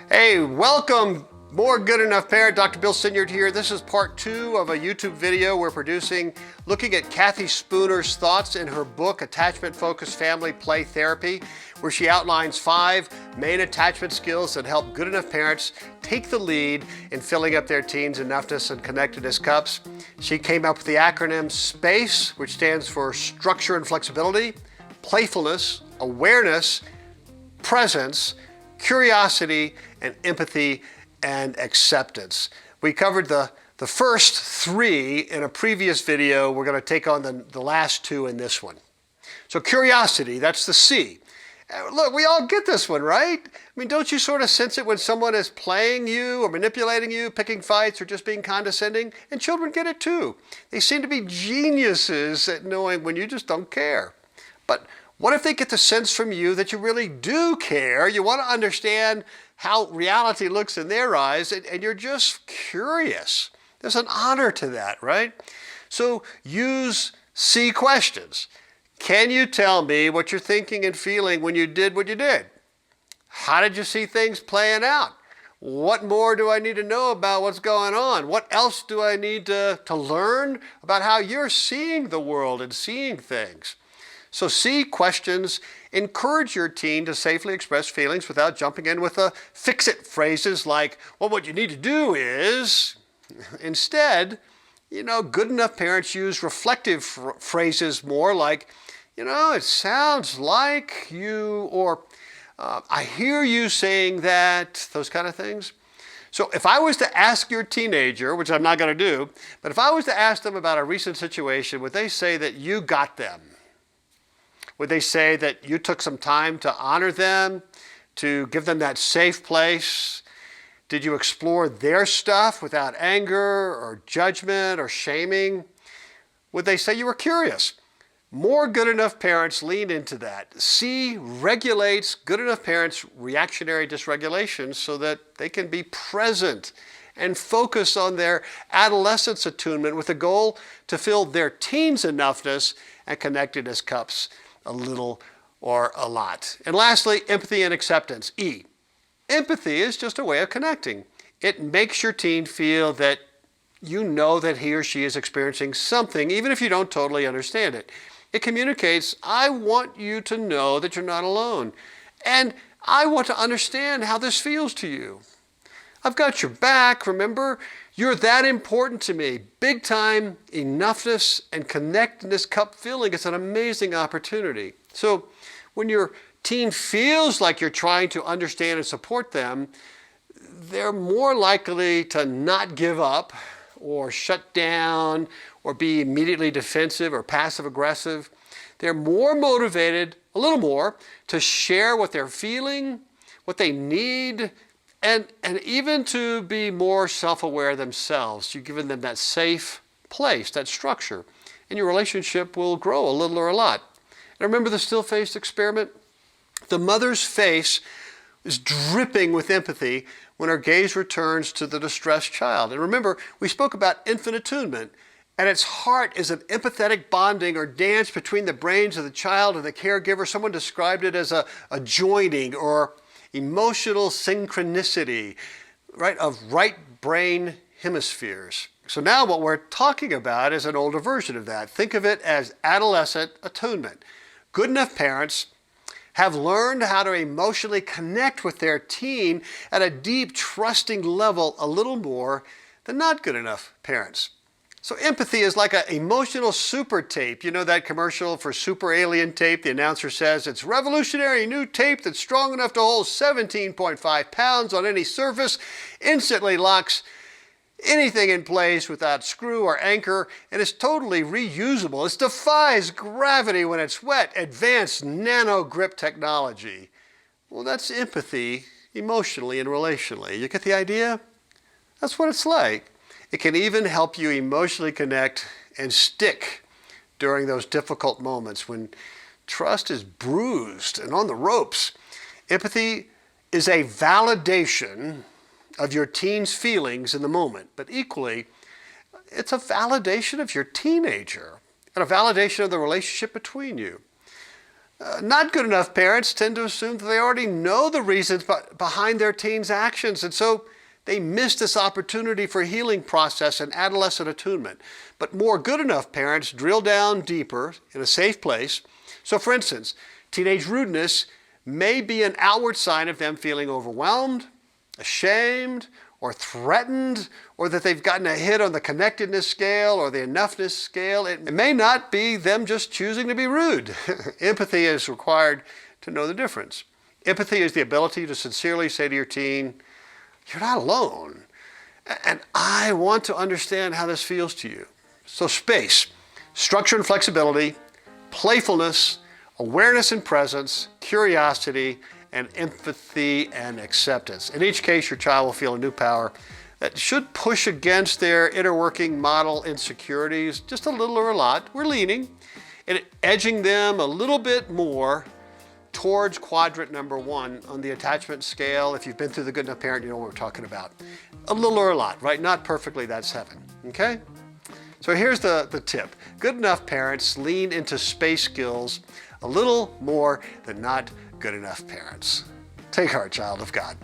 Hey, welcome. More Good Enough Parent. Dr. Bill Sinyard here. This is part 2 of a YouTube video we're producing looking at Cathi Spooner's thoughts in her book, Attachment Focused Family Play Therapy, where she outlines 5 main attachment skills that help good enough parents take the lead in filling up their teens' enoughness and connectedness cups. She came up with the acronym S.P.A.C.E, which stands for Structure and Flexibility, Playfulness, Awareness, Presence, Curiosity, and Empathy and Acceptance. We covered the first 3 in a previous video. We're going to take on the last 2 in this one. So curiosity, that's the C. Look, we all get this one, right? I mean, don't you sort of sense it when someone is playing you or manipulating you, picking fights, or just being condescending? And children get it too. They seem to be geniuses at knowing when you just don't care. But what if they get the sense from you that you really do care? You want to understand how reality looks in their eyes, and you're just curious. There's an honor to that, right? So use C questions. Can you tell me what you're thinking and feeling when you did what you did? How did you see things playing out? What more do I need to know about what's going on? What else do I need to learn about how you're seeing the world and seeing things? So C questions encourage your teen to safely express feelings without jumping in with the fix-it phrases like, well, what you need to do is. Instead, good enough parents use reflective phrases more like, it sounds like you, or I hear you saying that, those kind of things. So if I was to ask your teenager, which I'm not going to do, but if I was to ask them about a recent situation, would they say that you got them? Would they say that you took some time to honor them, to give them that safe place? Did you explore their stuff without anger or judgment or shaming? Would they say you were curious? More good enough parents lean into that. C regulates good enough parents' reactionary dysregulation so that they can be present and focus on their adolescence attunement with a goal to fill their teens' enoughness and connectedness cups a little or a lot. And lastly, empathy and acceptance, E. Empathy is just a way of connecting. It makes your teen feel that you know that he or she is experiencing something, even if you don't totally understand it. It communicates, I want you to know that you're not alone. And I want to understand how this feels to you. I've got your back, remember? You're that important to me. Big time enoughness and connectedness cup filling is an amazing opportunity. So when your teen feels like you're trying to understand and support them, they're more likely to not give up or shut down or be immediately defensive or passive aggressive. They're more motivated, a little more, to share what they're feeling, what they need, and even to be more self-aware themselves. You've given them that safe place, that structure, and your relationship will grow a little or a lot. And remember the still-faced experiment? The mother's face is dripping with empathy when her gaze returns to the distressed child. And remember, we spoke about infant attunement. At its heart is an empathetic bonding or dance between the brains of the child and the caregiver. Someone described it as a joining or emotional synchronicity, right, of right brain hemispheres. So now what we're talking about is an older version of that. Think of it as adolescent attunement. Good enough parents have learned how to emotionally connect with their teen at a deep, trusting level a little more than not good enough parents. So empathy is like an emotional super tape. You know that commercial for super alien tape? The announcer says it's revolutionary new tape that's strong enough to hold 17.5 pounds on any surface, instantly locks anything in place without screw or anchor, and is totally reusable. It defies gravity when it's wet. Advanced nano grip technology. Well, that's empathy emotionally and relationally. You get the idea? That's what it's like. It can even help you emotionally connect and stick during those difficult moments when trust is bruised and on the ropes. Empathy is a validation of your teen's feelings in the moment, but equally, it's a validation of your teenager and a validation of the relationship between you. Not good enough parents tend to assume that they already know the reasons behind their teens' actions, and so they miss this opportunity for healing process and adolescent attunement. But more good enough parents drill down deeper in a safe place. So for instance, teenage rudeness may be an outward sign of them feeling overwhelmed, ashamed, or threatened, or that they've gotten a hit on the connectedness scale or the enoughness scale. It may not be them just choosing to be rude. Empathy is required to know the difference. Empathy is the ability to sincerely say to your teen, "You're not alone, and I want to understand how this feels to you." So SPACE, structure and flexibility, playfulness, awareness and presence, curiosity, and empathy and acceptance. In each case, your child will feel a new power that should push against their inner working model insecurities, just a little or a lot. We're leaning, and edging them a little bit more towards quadrant number 1 on the attachment scale. If you've been through the Good Enough Parent, you know what we're talking about. A little or a lot, right? Not perfectly, that's heaven, okay? So here's the tip. Good enough parents lean into SPACE skills a little more than not good enough parents. Take heart, child of God.